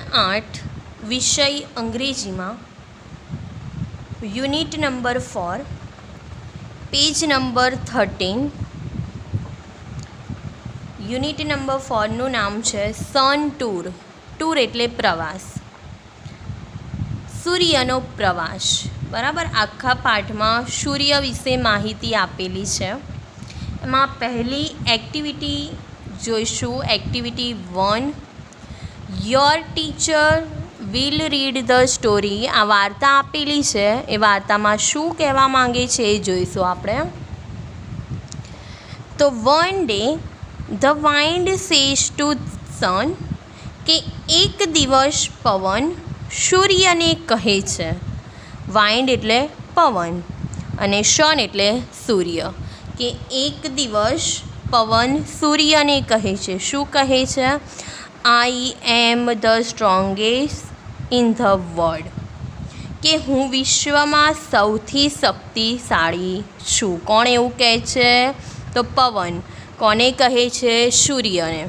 ધોરણ 8 વિષય અંગ્રેજીમાં unit number 4 page number 13 unit number 4નું નામ છે સન ટૂર. ટૂર એટલે પ્રવાસ, સૂર્યનો પ્રવાસ. બરાબર, આખા પાઠમાં સૂર્ય વિશે માહિતી આપેલી છે. એમાં પહેલી એક્ટિવિટી જોઈશું, activity 1. Your teacher will read the story. આ વાર્તા આપેલી છે, એ વાર્તામાં શું કહેવા માંગે છે એ જોઈશું આપણે. તો one day the wind says to sun, કે એક દિવસ પવન સૂર્યને કહે છે. વાઇન્ડ એટલે પવન અને સન એટલે સૂર્ય. કે એક દિવસ પવન સૂર્યને કહે છે. શું કહે છે? I am the strongest in the world. કે હું વિશ્વમાં સૌથી શક્તિશાળી છું. કોણ એવું કહે છે? તો પવન. કોને કહે છે? સૂર્યને.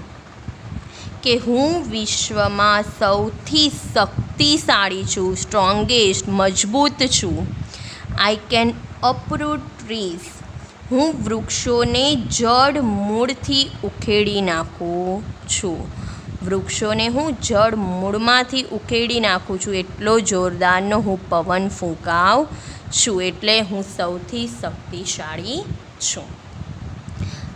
કે હું વિશ્વમાં સૌથી શક્તિશાળી છું, સ્ટ્રોંગેસ્ટ, મજબૂત છું. I can અપરૂટ trees. હું વૃક્ષોને જડ મૂળથી ઉખેડી નાખું છું. વૃક્ષોને હું જડ મૂળમાંથી ઉખેડી નાખું છું. એટલો જોરદારનો હું પવન ફૂંકાવું છું, એટલે હું સૌથી શક્તિશાળી છું.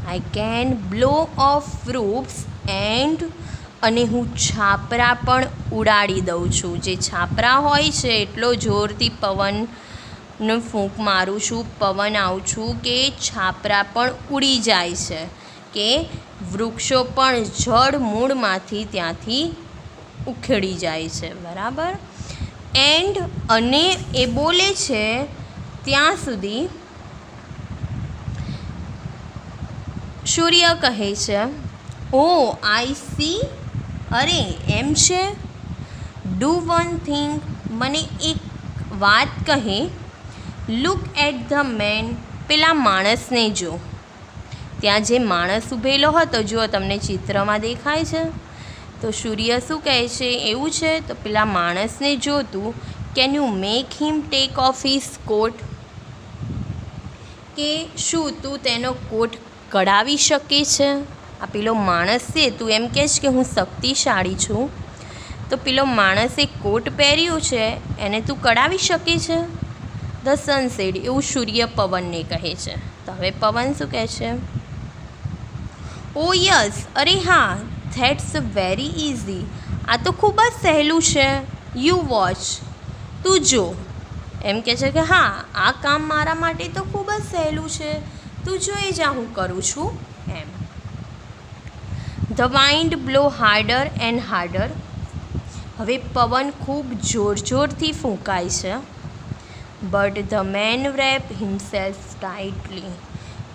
I can blow off roofs and, અને હું છાપરા પણ ઉડાડી દઉં છું. જે છાપરા હોય છે એટલો જોરથી પવનનો ફૂંક મારું છું, પવન આવું છું કે છાપરા પણ ઉડી જાય છે, કે વૃક્ષો પણ જડ મૂળમાંથી ત્યાંથી ઉખેડી જાય છે. બરાબર. એન્ડ, અને એ બોલે છે ત્યાં સુધી સૂર્ય કહે છે, ઓ આઈ સી, અરે એમ છે. ડુ વન થિંગ, મને એક વાત કહે. લુક એટ ધ મેન, પેલા માણસને જો. ત્યાં જે માણસ ઊભેલો હતો, જો તમને ચિત્રમાં દેખાય છે. તો સૂર્ય શું કહે છે? એવું છે તો પેલા માણસને જોતું. Can you make him take off his coat, કે શું તું તેનો કોટ કઢાવી શકે છે? આ પેલો માણસ છે, તું એમ કહેશ કે હું શક્તિશાળી છું, તો પેલો માણસે કોટ પહેર્યું છે એને તું કઢાવી શકે છે? ધ સન સેડ, એવું સૂર્ય પવનને કહે છે. તો હવે પવન શું કહે છે? ઓ યસ, અરે હા, ધેટ્સ વેરી ઇઝી. આ તો ખૂબ જ સહેલું છે. યુ વોચ, તું જો. એમ કહે છે કે હા, આ કામ મારા માટે તો ખૂબ જ સહેલું છે, તું જોઈ જા, હું કરું છું એમ. The wind blow harder and harder. હવે પવન ખૂબ જોરથી ફૂંકાય છે. But the man wrap himself tightly,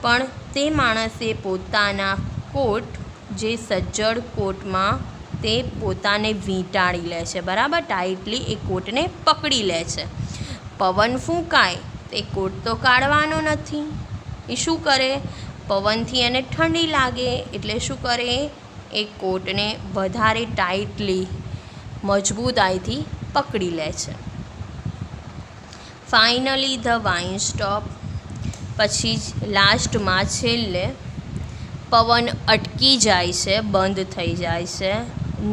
પણ તે માણસે પોતાના કોટ, જે સજ્જડ કોટમાં તે પોતાને વીંટાળી લે છે. બરાબર, ટાઇટલી એ કોટને પકડી લે છે. પવન ફૂંકાય તો એ કોટ તો કાઢવાનો નથી. એ શું કરે? પવનથી એને ઠંડી લાગે એટલે શું કરે? એ કોટને વધારે ટાઇટલી, મજબૂતાઈથી પકડી લે છે. ફાઇનલી ધ વાઇન સ્ટોપ, પછી લાસ્ટમાં છેલ્લે પવન અટકી જાય છે, બંધ થઈ જાય છે.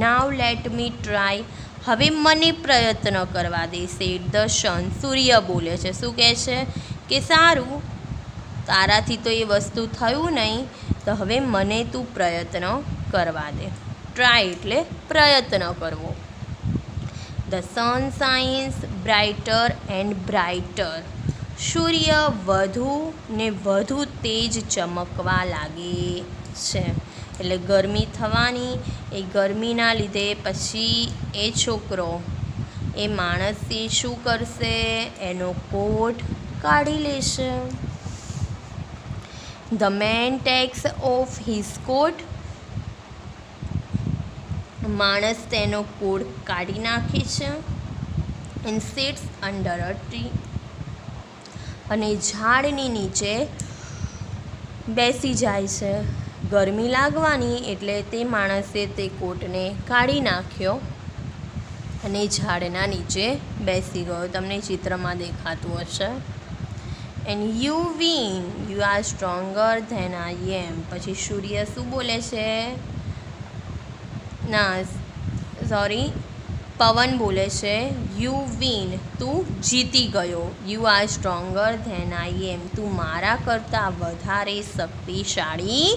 નાવ લેટ મી ટ્રાય, હવે મને પ્રયત્ન કરવા દે. સેડ ધ સન, સૂર્ય બોલે છે. શું કહે છે? કે સારું, તારાથી તો એ વસ્તુ થયું નહીં, તો હવે મને તું પ્રયત્ન કરવા દે. ટ્રાય એટલે પ્રયત્ન કરવો. The sun shines brighter and brighter, સૂર્ય વધુ ને વધુ તેજ ચમકવા લાગે છે. એટલે ગરમી થવાની, એ ગરમીના લીધે પછી એ છોકરો, એ માણસે શું કરશે? એનો કોટ કાઢી લેશે. The man takes off his coat, માણસ તેનો કોટ કાઢી નાખે છે. And sits under a tree, અને ઝાડની નીચે બેસી જાય છે. ગરમી લાગવાની એટલે તે માણસે તે કોટને કાઢી નાખ્યો. અને ઝાડના નીચે બેસી ગયો. તમને ચિત્રમાં દેખાતું હશે. And you win, you are stronger than I am. પછી સૂર્ય શું બોલે છે? ના સોરી, પવન બોલે છે યુ વિન, તું જીતી ગયો. You are stronger than I am, તું મારા કરતાં વધારે શક્તિશાળી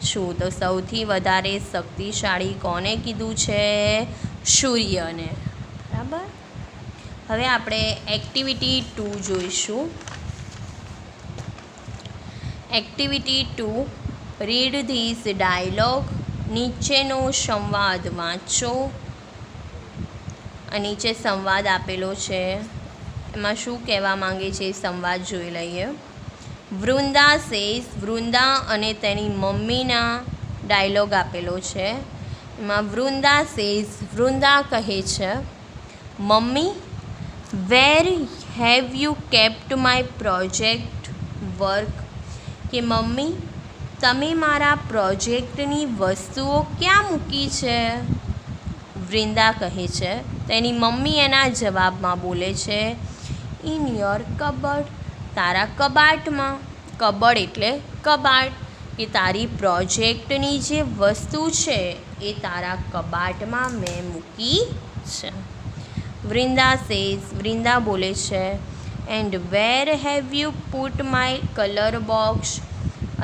છું. તો સૌથી વધારે શક્તિશાળી કોને કીધું છે? સૂર્યને. બરાબર. હવે આપણે એક્ટિવિટી 2 જોઈશું. Activity 2, read this dialogue. નીચેનો સંવાદ વાંચો. નીચે સંવાદ આપેલો છે, એમાં શું કહેવા માંગે છે એ સંવાદ જોઈ લઈએ. વૃંદા સેઝ, વૃંદા અને તેની મમ્મીના ડાયલોગ આપેલો છે. એમાં વૃંદા સેઝ, વૃંદા કહે છે, mummy where have you kept my project work. કે મમ્મી તમે મારા પ્રોજેક્ટની વસ્તુઓ ક્યાં મૂકી છે? વૃંદા કહે છે. તેની મમ્મી એના જવાબમાં બોલે છે, ઇન યોર કબર્ડ, તારા કબાટમાં. કબર્ડ એટલે કબાટ. કે તારી પ્રોજેક્ટની જે વસ્તુ છે એ તારા કબાટમાં મેં મૂકી છે. વૃંદા સેઝ, વૃંદા બોલે છે, and where have you put my colour box.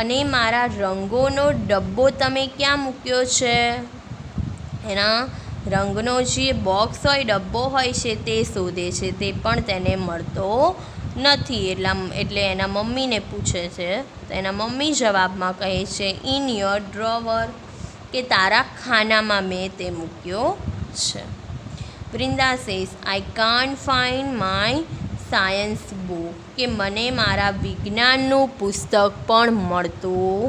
અને મારા રંગોનો ડબ્બો તમે ક્યાં મૂક્યો છે? એના રંગનો જે બોક્સ હોય, ડબ્બો હોય છે તે શોધે છે, તે પણ તેને મળતો નથી. એટલે એના મમ્મીને પૂછે છે. તો એના મમ્મી જવાબમાં કહે છે, ઇન યોર ડ્રોવર, કે તારા ખાનામાં મેં તે મૂક્યો છે. Vrinda says, I can't find my science book. કે મને મારા વિજ્ઞાનનું પુસ્તક પણ મળતું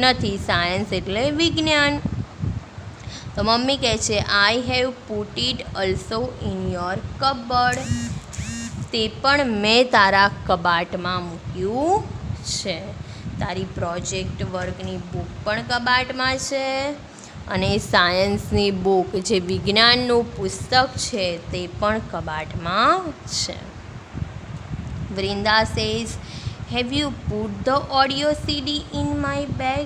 નથી. સાયન્સ એટલે વિજ્ઞાન. તો મમ્મી કહે છે, I have put it also in your cupboard. તે પણ મેં તારા કબાટમાં મૂક્યું છે. તારી પ્રોજેક્ટ વર્કની બુક પણ કબાટમાં છે અને સાયન્સની બુક, જે વિજ્ઞાનનું પુસ્તક છે, તે પણ કબાટમાં છે. Vrinda says, have you put the audio CD in my bag.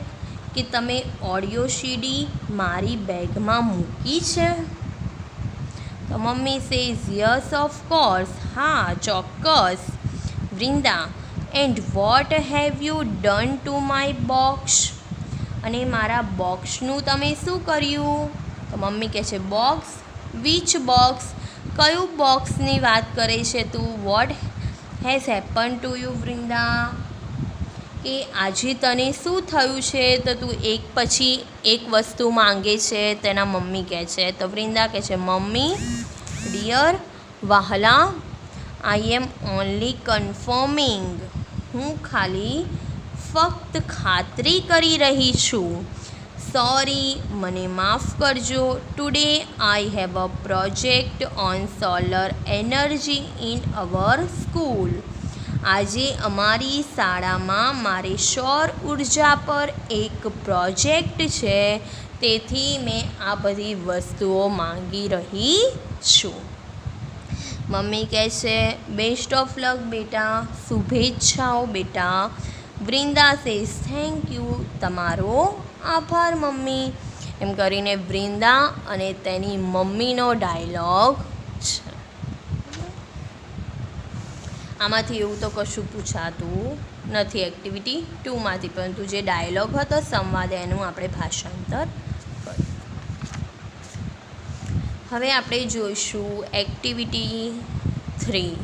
કે તમે ઓડિયો સીડી મારી બેગમાં મૂકી છે? તો મમ્મી સેઝ, યસ ઓફકોર્સ, હા ચોક્કસ. Vrinda, and what have you done to my box. અને મારા બોક્સનું તમે શું કર્યું? તો મમ્મી કહે છે, બોક્સ, વિચ બોક્સ, કયું બોક્સની વાત કરે છે તું? What has happen to you Vrinda. કે આજે તને શું થયું છે? તો તું એક પછી એક વસ્તુ માંગે છે, તેના મમ્મી કહે છે. તો વૃંદા કહે છે, મમ્મી ડિયર, વહાલા, આઈ એમ ઓનલી કન્ફર્મિંગ. હું ખાલી ફક્ત ખાતરી કરી રહી છું. સોરી, મને માફ કરજો. Today I have a project on solar energy in our school. આજે અમારી શાળામાં મારે સૌર ઉર્જા પર એક પ્રોજેક્ટ છે, તેથી મેં આ બધી વસ્તુઓ માંગી રહી છું. મમ્મી કહે છે, બેસ્ટ ઓફ લક બેટા, શુભેચ્છાઓ બેટા. વૃંદા સેઝ, થેન્ક યુ, તમારો આભાર મમ્મી. એમ કરીને વૃંદા અને તેની મમ્મીનો ડાયલોગ છે. આમાંથી એવું તો કશું પૂછાતું નથી એક્ટિવિટી 2માંથી, પરંતુ જે ડાયલોગ હતો સંવાદ, એનું આપણે ભાષાંતર કર્યું. હવે આપણે જોઈશું એક્ટિવિટી 3.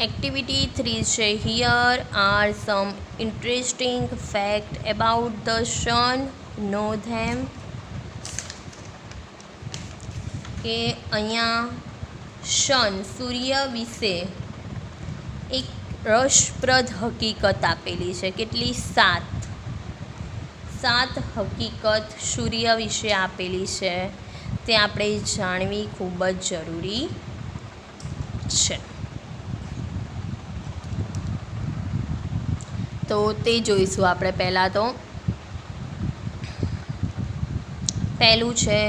એક્ટિવિટી 3 છે, here are some interesting fact about the sun, know them. કે અહીંયા સન, સૂર્ય વિશે એક રસપ્રદ હકીકત આપેલી છે. કેટલી? 7 હકીકત સૂર્ય વિશે આપેલી છે. તે આપણે જાણવી ખૂબ જ જરૂરી છે. તો તે જોઈશું આપણે. પહેલાં તો પહેલું છે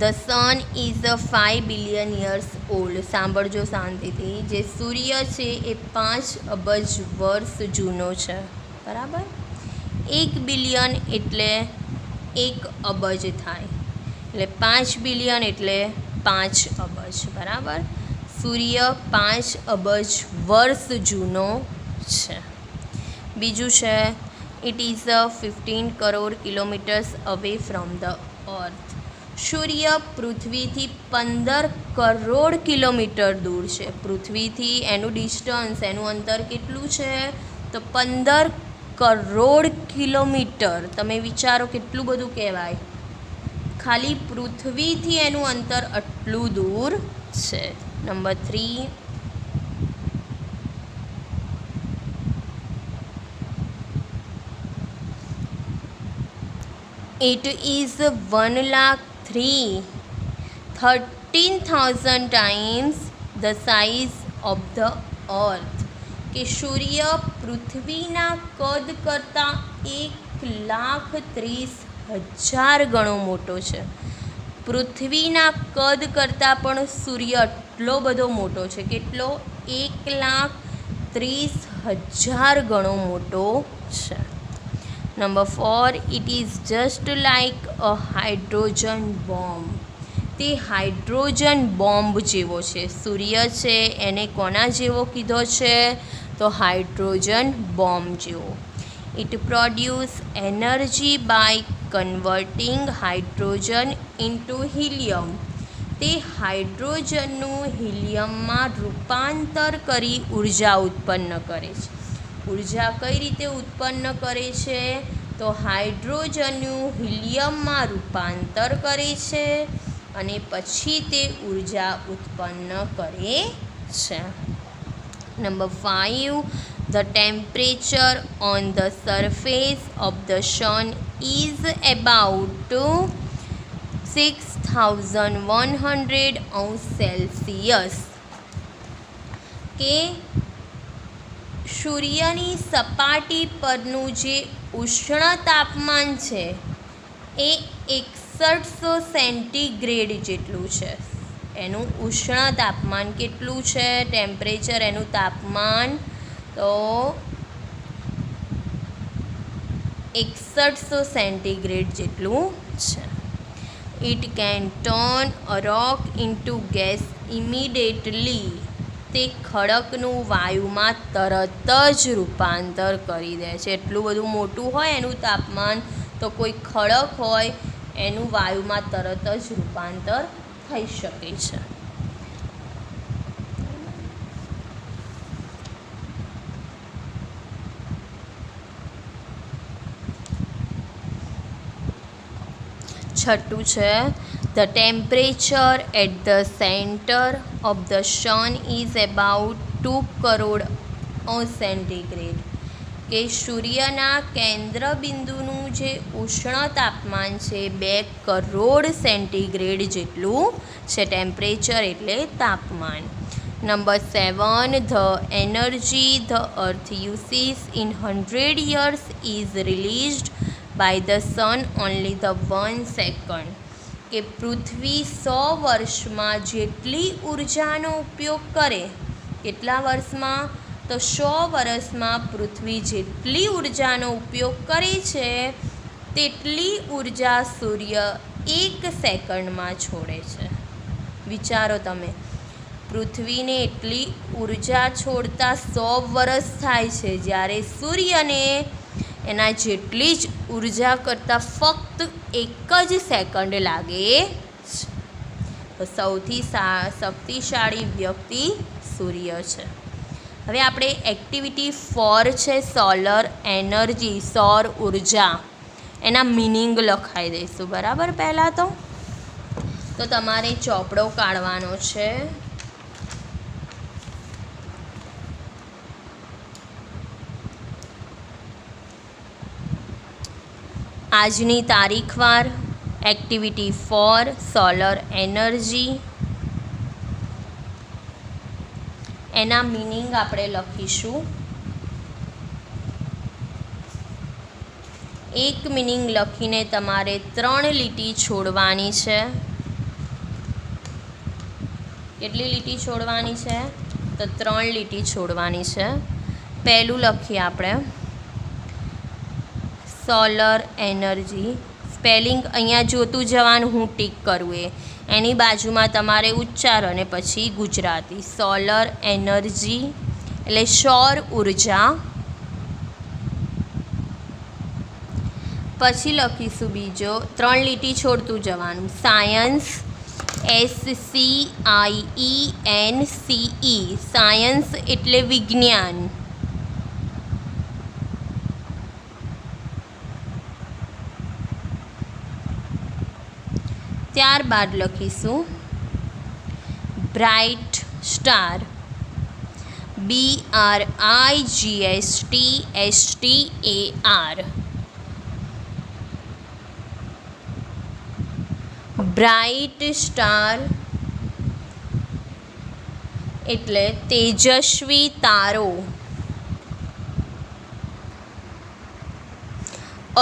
the sun is 5 billion years old. સાંભળજો શાંતિથી. જે સૂર્ય છે એ 5 અબજ વર્ષ જૂનો છે. બરાબર. 1 બિલિયન એટલે 1 અબજ થાય, એટલે 5 બિલિયન એટલે 5 અબજ. બરાબર. સૂર્ય 5 અબજ વર્ષ જૂનો છે. બીજું છે it is 15 crore kilometers away from the earth. સૂર્ય પૃથ્વીથી 15 કરોડ કિલોમીટર દૂર છે. પૃથ્વીથી એનું ડિસ્ટન્સ, એનું અંતર કેટલું છે? તો 15 કરોડ કિલોમીટર. તમે વિચારો કેટલું બધું કહેવાય. ખાલી પૃથ્વીથી એનું અંતર આટલું દૂર છે. Number 3, it is 1,13,000 times the size of the earth. કે સૂર્ય પૃથ્વીના કદ કરતાં 1,30,000 ગણો મોટો છે. પૃથ્વીના કદ કરતાં પણ સૂર્ય એટલો બધો મોટો છે. કેટલો? 1,30,000 ગણો મોટો છે. Number 4, it is just like a hydrogen bomb. તે હાઇડ્રોજન બોમ્બ જેવો છે. સૂર્ય છે એને કોના જેવો કીધો છે? તો હાઇડ્રોજન બોમ્બ જેવો. It produce energy by converting hydrogen into helium. તે હાઇડ્રોજનનું હિલિયમમાં રૂપાંતર કરી ઉર્જા ઉત્પન્ન કરે છે. ઉર્જા કઈ રીતે ઉત્પન્ન કરે છે? તો હાઇડ્રોજનનું હિલિયમમાં રૂપાંતર કરે છે અને પછી તે ઉર્જા ઉત્પન્ન કરે છે. Number 5, the temperature on the surface of the sun is about 6,100 કે સૂર્યની સપાટી પરનું જે ઉષ્ણ તાપમાન છે એ 6100 સેન્ટીગ્રેડ જેટલું છે. એનું ઉષ્ણ તાપમાન કેટલું છે? ટેમ્પરેચર, એનું તાપમાન તો 6100 સેન્ટીગ્રેડ જેટલું છે. It can turn a rock into gas immediately. તે ખડકનું વાયુમાં તરત જ રૂપાંતર કરી દે છે. એટલું બધું મોટું હોય એનું તાપમાન, તો કોઈ ખડક હોય એનું વાયુમાં તરત જ રૂપાંતર થઈ શકે છે. છઠ્ઠું છે the temperature at the centre of the sun is about 2 crore centigrade. કે સૂર્યના કેન્દ્ર બિંદુનું જે ઉષ્ણ તાપમાન છે 2 કરોડ સેન્ટીગ્રેડ જેટલું છે. ટેમ્પરેચર એટલે તાપમાન. Number 7, the energy the earth uses in 100 years is released by the sun only the 1 second. કે પૃથ્વી 100 વર્ષમાં જેટલી ઉર્જાનો ઉપયોગ કરે, કેટલા વર્ષમાં? તો 100 વર્ષમાં પૃથ્વી જેટલી ઉર્જાનો ઉપયોગ કરે છે તેટલી ઉર્જા સૂર્ય 1 સેકન્ડમાં છોડે છે. વિચારો તમે, પૃથ્વીને એટલી ઉર્જા છોડતા 100 વર્ષ થાય છે, જ્યારે સૂર્યને એના જેટલી જ ઉર્જા કરતાં ફક્ત 1 જ સેકન્ડ લાગે છે. તો સૌથી શક્તિશાળી વ્યક્તિ સૂર્ય છે. હવે આપણે એક્ટિવિટી 4 છે સોલર એનર્જી, સૌર ઉર્જા, એના મિનિંગ લખાઈ દઈશું. બરાબર. પહેલાં તો તમારે ચોપડો કાઢવાનો છે. આજની તારીખવાર, એક્ટિવિટી 4 સોલર એનર્જી, એના મિનિંગ આપણે લખીશું. એક મિનિંગ લખીને તમારે 3 લીટી છોડવાની છે. કેટલી લીટી છોડવાની છે? તો 3 લીટી છોડવાની છે. પહેલું લખીએ આપણે સોલર એનર્જી. સ્પેલિંગ અહીંયા જોતું જવાનું, હું ટીક કરું એની બાજુમાં તમારે ઉચ્ચાર અને પછી ગુજરાતી. સોલર એનર્જી એટલે સૌર ઉર્જા. પછી લખીશું બીજો, 3 લીટી છોડતું જવાનું, સાયન્સ. SCIENCE. સાયન્સ એટલે વિજ્ઞાન. ત્યારબાદ લખીશું bright star. BRIGHTSTAR. Bright star એટલે તેજસ્વી તારો.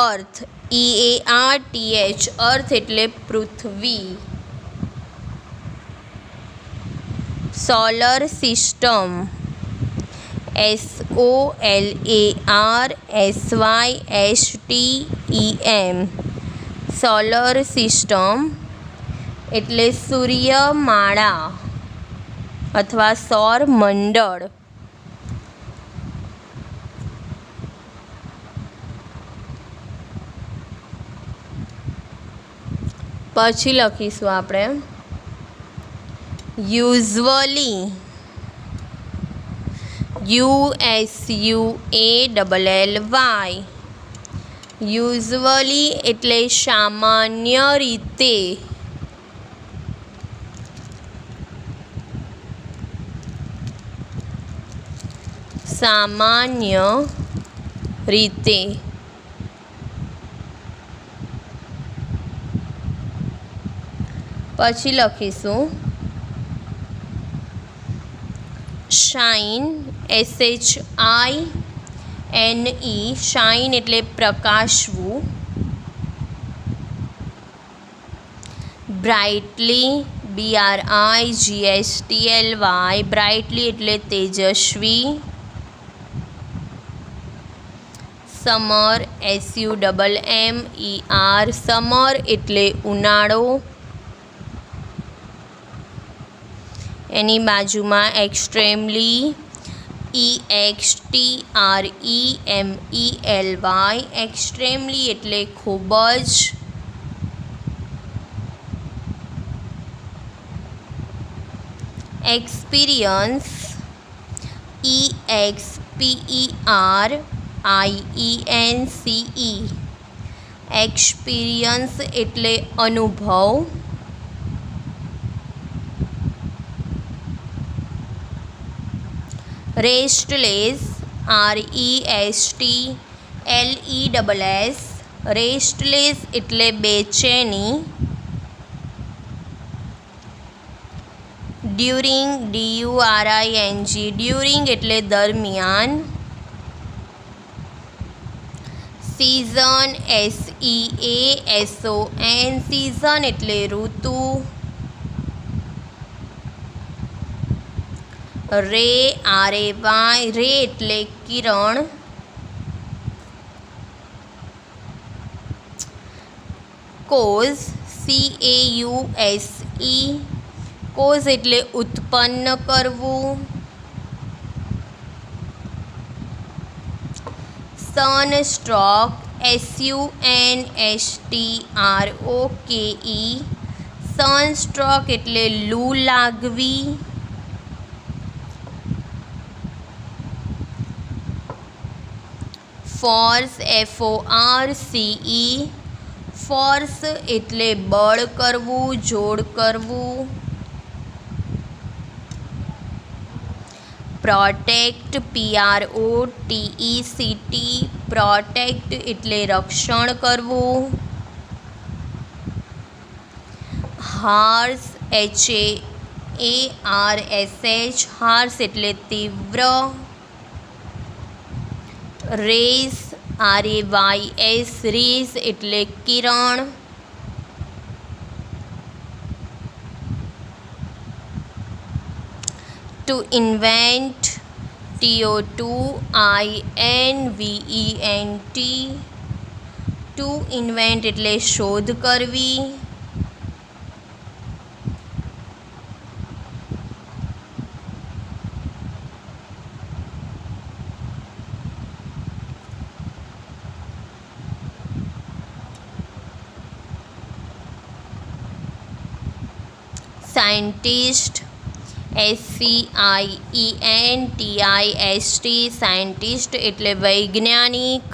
Earth EARTH. અર્થ એટલે પૃથ્વી. Solar system. SOLARSYSTEM. Solar system એટલે સૂર્યમાળા અથવા સૌર મંડળ. પછી લખીશું આપણે યુઝવલી. USUALLY. યુઝવલી એટલે સામાન્ય રીતે. સામાન્ય રીતે. પછી લખીશું શાઇન. SHINE. શાઇન એટલે પ્રકાશવું. બ્રાઇટલી. BRIGHTLY. બ્રાઇટલી એટલે તેજસ્વી. સમર. SUMMER. સમર એટલે ઉનાળો. એની બાજુમાં એક્સ્ટ્રીમલી. EXTREMELY. એક્સ્ટ્રીમલી એટલે ખૂબ જ. એક્સપિરિયન્સ. EXPERIENCE. એક્સપિરિયન્સ એટલે અનુભવ. રેસ્ટલેસ. RESTLESS. રેસ્ટલેસ એટલે બેચેની. ડ્યુરિંગ. DURING. ડ્યુરિંગ એટલે દરમિયાન. સિઝન. SEASON. સિઝન એટલે ઋતુ. રે. RAY. રે એટલે કિરણ. કોઝ. CAUSE. કોઝ એટલે ઉત્પન્ન કરવું. સનસ્ટ્રોક. SUNSTROKE. સનસ્ટ્રોક એટલે લૂ લાગવી. ફોર્સ. FORCE. ફોર્સ એટલે બળ કરવું, જોડ કરવું. પ્રોટેક્ટ. PROTECT. પ્રોટેક્ટ એટલે રક્ષણ કરવું. હાર્સ. HARSH. હાર્સ એટલે તીવ્ર. રેસ. RAYS રેઝ એટલે કિરણ. To invent TO2INVENT to invent એટલે શોધ કરવી. સાયન્ટિસ્ટ SCIENTIST સાયન્ટિસ્ટ એટલે વૈજ્ઞાનિક.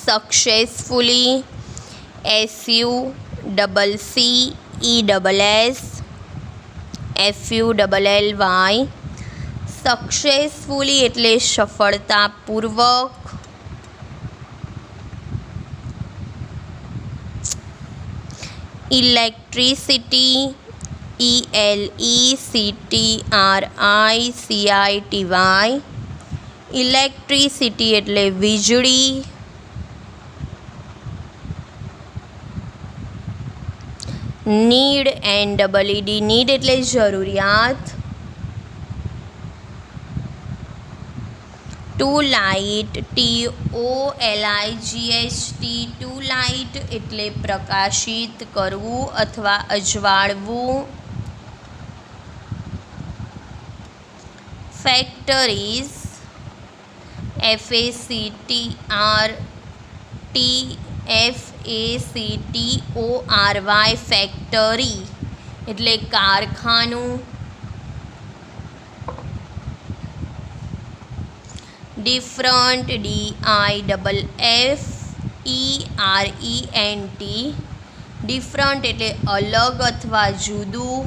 સક્સેસફુલી SUCCESSFULLY સક્સેસફુલી એટલે સફળતાપૂર્વક. ઇલેક્ટ્રિસિટી ELECTRICITY ઇલેક્ટ્રિસિટી એટલે વીજળી. નીડ NEED નીડ એટલે જરૂરિયાત. To light TOLIGHT to light એટલે પ્રકાશિત કરવું અથવા અજવાળવું. ફેક્ટરીઝ FACTORY ફેક્ટરી એટલે કારખાનું. ડિફરન્ટ DIFFERENT ડિફરન્ટ એટલે અલગ અથવા જુદું.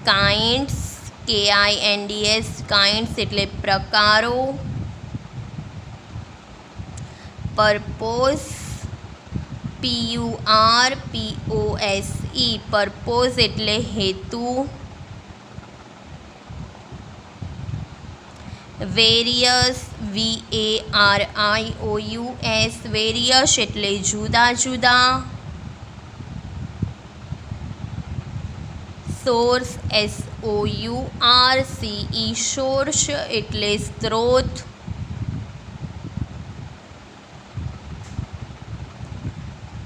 કાઇન્ડ્સ KINDS કાઇન્ડ્સ એટલે પ્રકારો. પર્પોઝ PURPOSE પર્પોઝ એટલે હેતુ. વેરિયસ VARIOUS વેરિયસ એટલે જુદા જુદા. સોર્સ SOURCE સોર્સ એટલે સ્ત્રોત.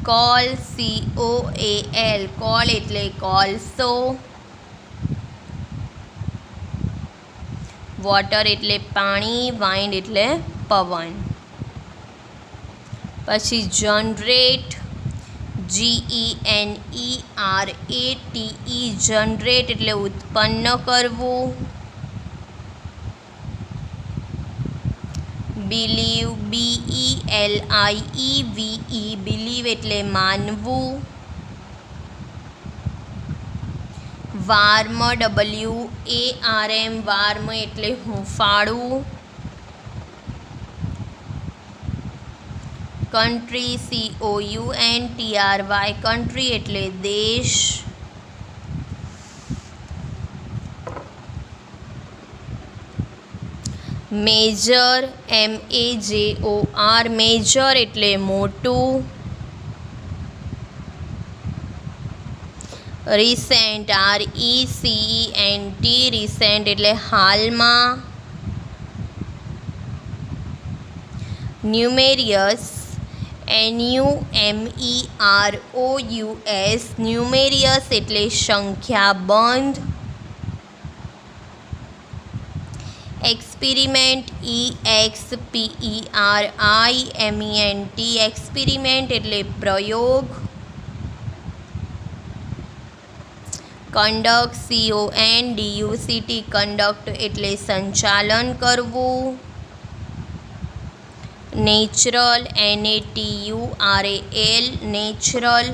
કોલ COAL કોલ એટલે કોલસો. વોટર એટલે પાણી. વાઇન્ડ એટલે પવન. પછી જનરેટ GENERATE જનરેટ એટલે ઉત્પન્ન કરવું. બિલીવ BELIEVE બિલીવ એટલે માનવું. વાર્મ WARM વાર્મ એટલે હૂંફાળું. કન્ટ્રી COUNTRY કન્ટ્રી એટલે દેશ. મેજર MAJOR મેજર એટલે મોટું. રિસેન્ટ RECENT રિસેન્ટ એટલે હાલમાં. ન્યુમેરિયસ NUMEROUS ન્યુમેરિયસ એટલે સંખ્યાબંધ. એક્સપેરિમેન્ટ EXPERIMENT એક્સપેરિમેન્ટ એટલે પ્રયોગ. કંડક્ટ CONDUCT કંડક્ટ એટલે સંચાલન કરવું. નેચરલ NATURAL નેચરલ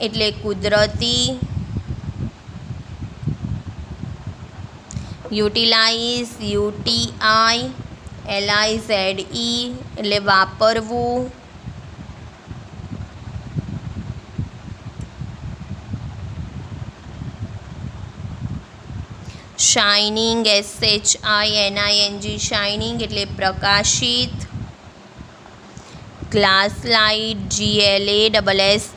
એટલે કુદરતી. યુટિલાઇઝ UTILIZE એટલે વાપરવું. શાઇનિંગ SHINING શાઇનિંગ એટલે પ્રકાશિત. Glass light GLASSLIKE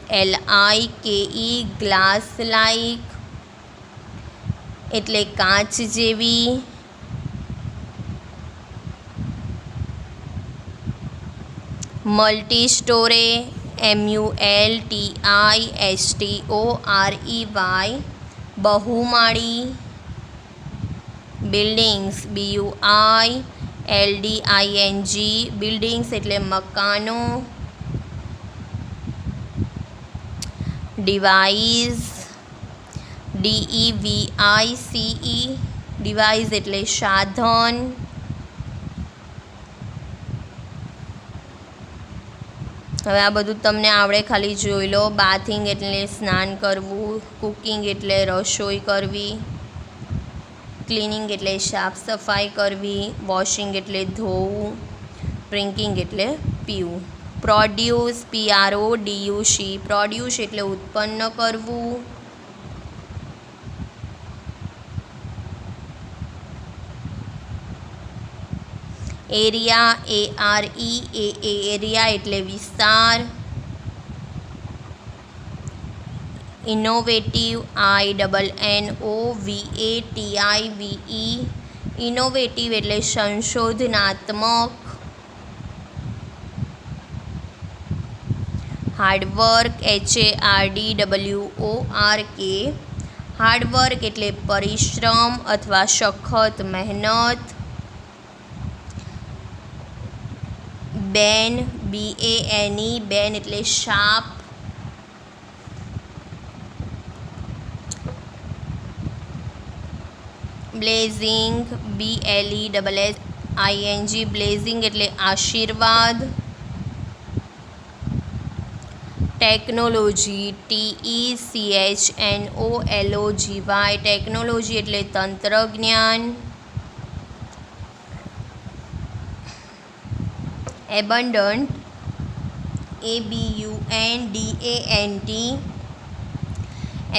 glass like એટલે કાચ જેવી. મલ્ટી સ્ટોરે MULTISTOREY બહુમાળી. બિલ્ડિંગ્સ BUILDING બિલ્ડિંગ્સ એટલે મકાનો. ડિવાઇસ DEVICE ડિવાઇસ એટલે સાધન. હવે આ બધું તમને આવડે, ખાલી જોઈ લો. બાથિંગ એટલે સ્નાન કરવું. કુકિંગ એટલે રસોઈ કરવી. ક્લિનિંગ એટલે સાફ સફાઈ કરવી. વોશિંગ એટલે ધોવું. ડ્રિંકિંગ એટલે પીવું. પ્રોડ્યુસ PRODUC પ્રોડ્યુસ એટલે ઉત્પન્ન કરવું. એરિયા AREA એરિયા એટલે વિસ્તાર. ઇનોવેટિવ INNOVATIVE ઇનોવેટિવ એટલે સંશોધનાત્મક. હાર્ડવર્ક HARDWORK હાર્ડવર્ક એટલે પરિશ્રમ અથવા સખત મહેનત. બેન BANE બેન એટલે શાપ. બ્લેઝિંગ BLESSING બ્લેઝિંગ એટલે આશીર્વાદ. ટેકનોલોજી TECHNOLOGY ટેકનોલોજી એટલે તંત્રજ્ઞાન. એબન્ડન્ટ ABUNDANT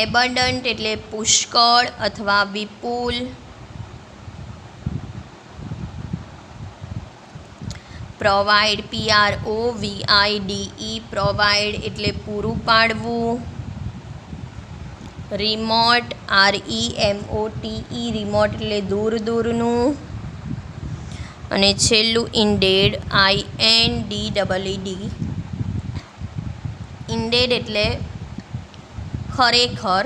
એબન્ડન્ટ એટલે પુષ્કળ અથવા વિપુલ. પ્રોવાઈડ PROVIDE પ્રોવાઈડ એટલે પૂરું પાડવું. રિમોટ REMOTE રિમોટ એટલે દૂર દૂરનું. અને છેલ્લું ઇન્ડેડ INDEED ઇન્ડેડ એટલે ખરેખર.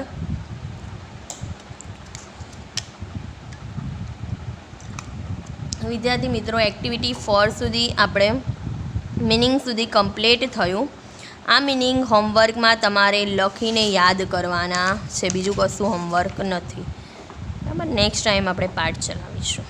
વિદ્યાર્થી મિત્રો, એક્ટિવિટી 4 સુધી આપણે મિનિંગ સુધી કમ્પ્લીટ થયું. આ મિનિંગ હોમવર્કમાં તમારે લખીને યાદ કરવાના છે, બીજું કશું હોમવર્ક નથી. બરાબર, નેક્સ્ટ ટાઈમ આપણે પાઠ ચલાવીશું.